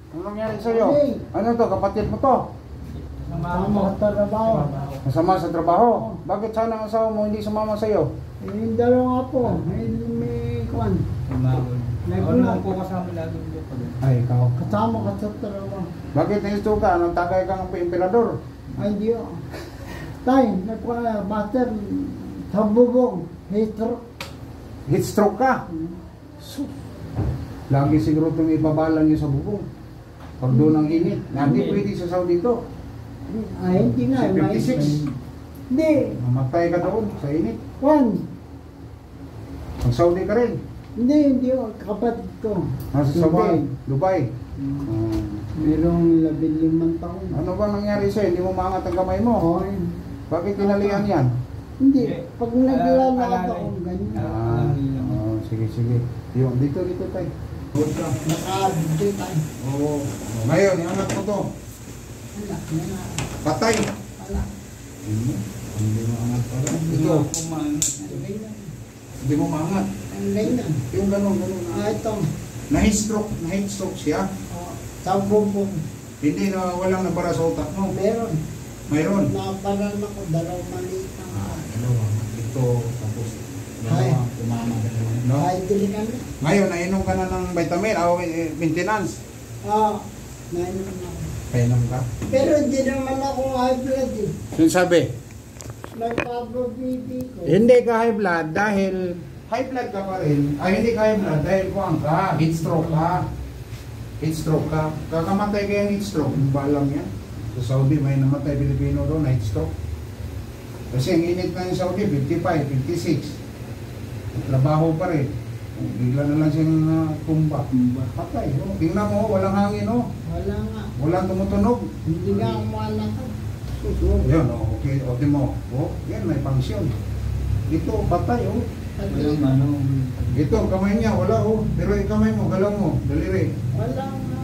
Ano nangyari sa'yo? Ano to? Kapatid mo to? Masama sa trabaho. Masama sa trabaho? Bakit sana ang asawa mo hindi sumama sa'yo? Yung dalawa po, may kwan. Ano lang po kasama lagi dito? Ay, ikaw. Kasama ka sa trabaho. Bakit na-isto ka? Anong tagay kang emperador? Ay, di o. Tay, master, sa bubong, hitro. Heat stroke ka? So, lagi siguro itong ibabalan niyo sa bubong. Pag doon ang init. Hindi pwede sa Saudi dito. Ay, hindi nga. Si 56. Hindi. Mamatay ka doon sa init. Kwan. Pag Saudi ka rin. Hindi o. Kapatid ko. Nasa Saudi. Dubai. Merong 15 taon. Ano ba nangyari sa'yo? Hindi mo maangat ang kamay mo. Okay. Bakit tinalian yan? Hindi. Pag naglalakad ako, ganyan. Sige. Yung, dito tayo. Hold ka. Nakabito tayo. Oo. Ngayon, iangat mo to. Wala. Patay. Wala. Hindi mo angat pala. Ito. Hindi mo maangat. Ang ganyan. Yung ganun. Ito. Na-heat stroke siya. Sa bubong. Hindi na walang nabara sa utak mo. Meron. Mayroon. Naparan ako, dalawang maliit na. Dalawa. Ito, tapos dalawa, tumama dalawa. No? Ay, dili kami. Ngayon, nainom ka na ng vitamin o maintenance. Nainom ako. Painom ka? Pero hindi naman ako high blood eh. Sino sabi? Nagpapabiti ko. Hindi ka high blood dahil high blood ka pa rin. Ay, hindi ka high blood dahil kuwang ka. Heat stroke ka. Heat stroke ka. Kakamatay ka yung heat stroke. Balang yan. Sa Saudi, may namatay Pilipino doon, heat stroke. Kasi ang init na yung Saudi, 55, 56. Trabaho pa rin. Bigla na lang siyang tumba. Patay. Oh. Tingnan mo, walang hangin. Oh. Wala nga. Walang tumutunog. Hindi nga ako malakad. Yan, okay. O, mo. Oh, yan, may pangsyon. Ito, patay. Oh. Walang ano. Ito, kamay niya, wala. Oh. Pero yung kamay mo, galaw mo, daliri. Wala nga.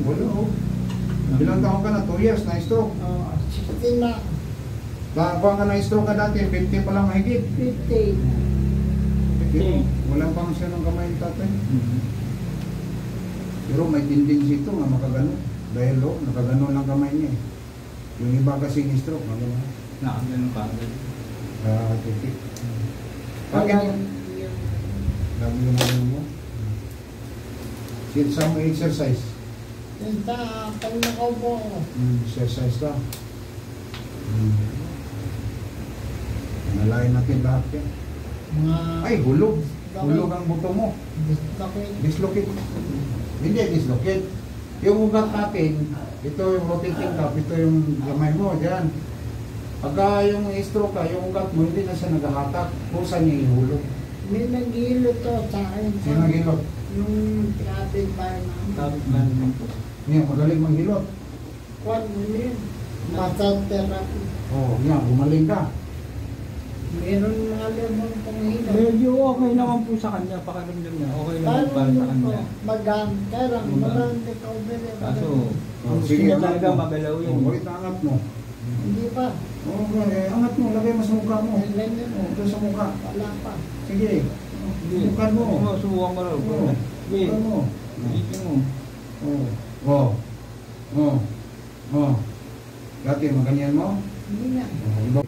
Wala. Oh. Bilang taon ka na, 2 years na stroke. 16 na. Kung ka na stroke ka dati, 50 pa lang mahigit. 50. Walang pangsyon ng kamay ng tatay. Pero may tendency ito nga makagano. Dahil nakagano lang kamay niya. Yung iba kasi ni stroke, magano. Nakagano ka agad. Titik. Bakit yun? Lagi yung ano mo? Sa mo exercise. Pag nakaupo ako. Exercise ka. Nalain natin lahat yan. Ay, hulog. Hulog ang buto mo. Dislocate. Hindi, dislocate. Yung ugat natin, ito yung rotating cup, ito yung gamay mo, dyan. Pagka yung stroke ka, yung ugat mo, hindi na siya naghahatak. Kung saan niya ihulog. May nag-hilot to sa akin. Sino naghilot? Yung traffic bar namin. Tapos namin po. Niya, magaling maghilot. Kwan mo yun. Massage therapy. Oo, niya, gumaling ka. Meron mga lemon pang hilot. Medyo okay naman po sa kanya. Pakaramdam niya. Okay naman para sa kanya. Magaan. Kaya lang, marami ka ubili. Kaso, Sige, sige angat talaga mo. magalaw yun. Ulit na angat mo. Hindi pa. Oo, angat mo, lagay mo sa mukha mo. Ganyan. Ito sa mukha. Wala pa. Sige. Subukan mo. Subukan mo raw. Oo. Sige. Subukan mo. Dito mo. Oo. Oo. Dati, maganyan mo? Hindi nga. Iba.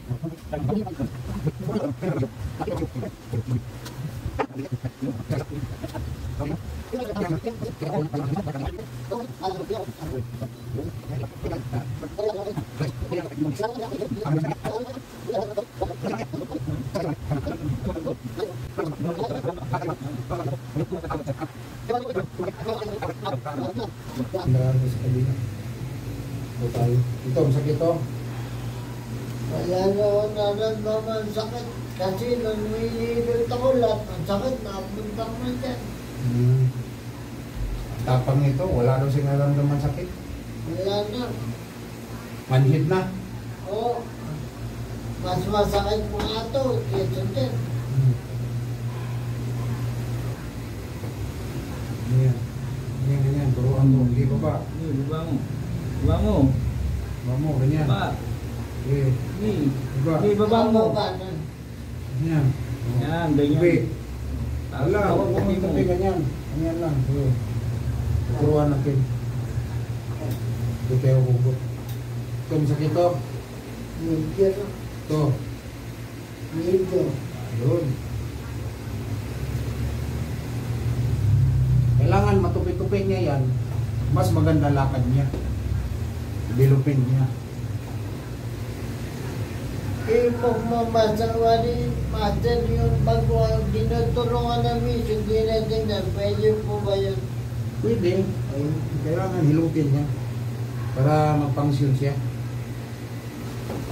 Ito, masakit ito. Wala na ako nararamdaman sakit. Kasi nung hinihilot ako lahat ng sakit, napunta ko na dyan. Tapang nito, wala daw siyang nararamdaman sakit. Wala na. Manhid na. Oo. Mas masakit po nga ito. Kesa dyan. Ganyan. Turuan mo. Hindi ba ba? Diba mo? Diba mo? Ba mo, ganyan. Ba? Eh, Diba? diba? Diba mo? Ganyan. Oh. Yan, ganyan. Tabi. Tapos Wala, huwag mo tabi tabi ganyan. Ganyan lang. Turuan natin. Ito kayo hugot. Ito, masakit to. Medyo. Ito. Medyo. Ayun. Kailangan matupi-tupi niya yan. Mas maganda lakad niya. Bilupin niya. Eh, pag mamasawa ni Master yung bago tinutulungan namin, hindi natin na pwede po ba yun? Pwede. Ay, kailangan hilutin niya. Para magpangsyon siya.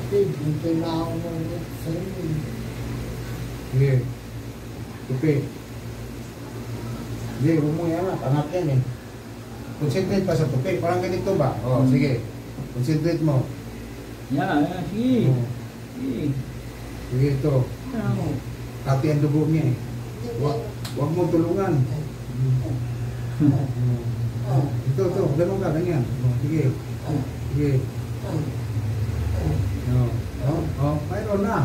Hindi na ako ngunit sa inyo. Sige. Tupi. Hindi, huwag mo yan. Angat yan eh. Concentrate pa sa tupi. Parang ganito ba? O, sige. Concentrate mo. Yan, sige. O, Sige. sige ito. Ano? Kati ang dugo niya eh. Huwag mo tulungan. Ito. Ganun ka, ganyan. O, sige. Sige. Mayroon na.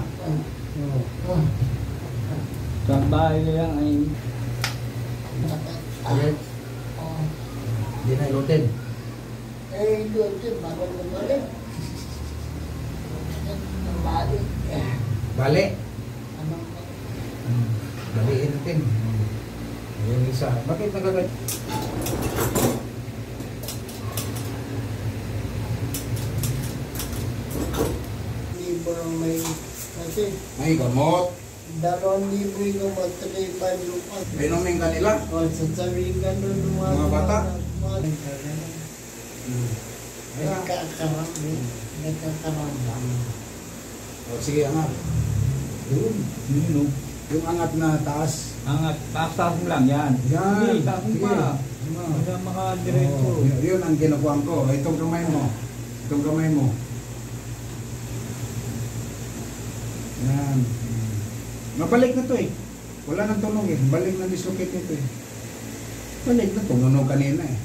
Sa bahay na yan ay Sige. Hindi na ilutin. Eh, doon bago bumalik. Balik. Bali. Ano? Baliin natin. Yung isa. Bakit nagagat? Libo lang may kasi May gamot. 2,000 yung matripan yung Pinuming kanila. o sasabihin ka nun ng Mga bata? Nagkakaroon. O, sige, angat. Yun. yun, Yung angat na taas. angat, taas mo lang yan. Yan. Sige, taas mo Sige. pa. Wala makadiretso. Yun ang kinukuha ko. Itong kamay mo. Itong kamay mo. Yan. Mabalik na to eh. Wala nang tunog eh. Balik na dislocate nito eh. Balik na. Tumunog kanina eh.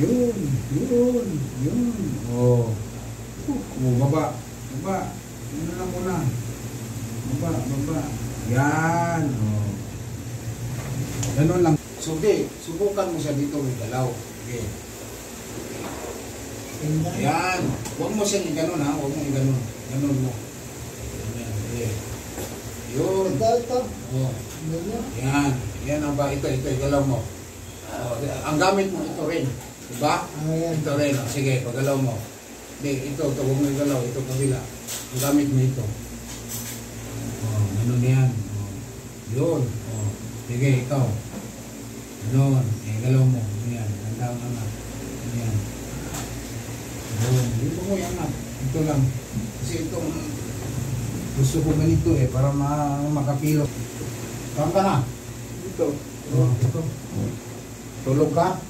Yun. Oh. Baba. Yun na lang muna. Baba. Yan. Oh. Ganun lang. Sige, subukan mo siya dito may galaw. Okay. Yan. Huwag mo siyang ganun ha. Huwag mo ganun. Ganun mo. Yan. Okay. Yun. Ito. Oh. Yan. Yan ang ba. Ito. Galaw mo. Oh. Ang gamit mo ito rin. Diba? Ayan. Ito rin. Oh. Sige, pagalaw mo. Hindi, ito. Huwag mo igalaw. Ito kabila. Ang gamit mo ito. Oh. Ganun yan. Oh. Yun. Oh. Sige, ikaw. Ganun. Galaw mo. Yan. Ganda ang anak. Yan. Yun. Dito mo yan anak. Ito lang. Kasi itong gusto ko ganito eh. Para makapilo. Saan ka na? Dito. Oh, ito. Tulog ka?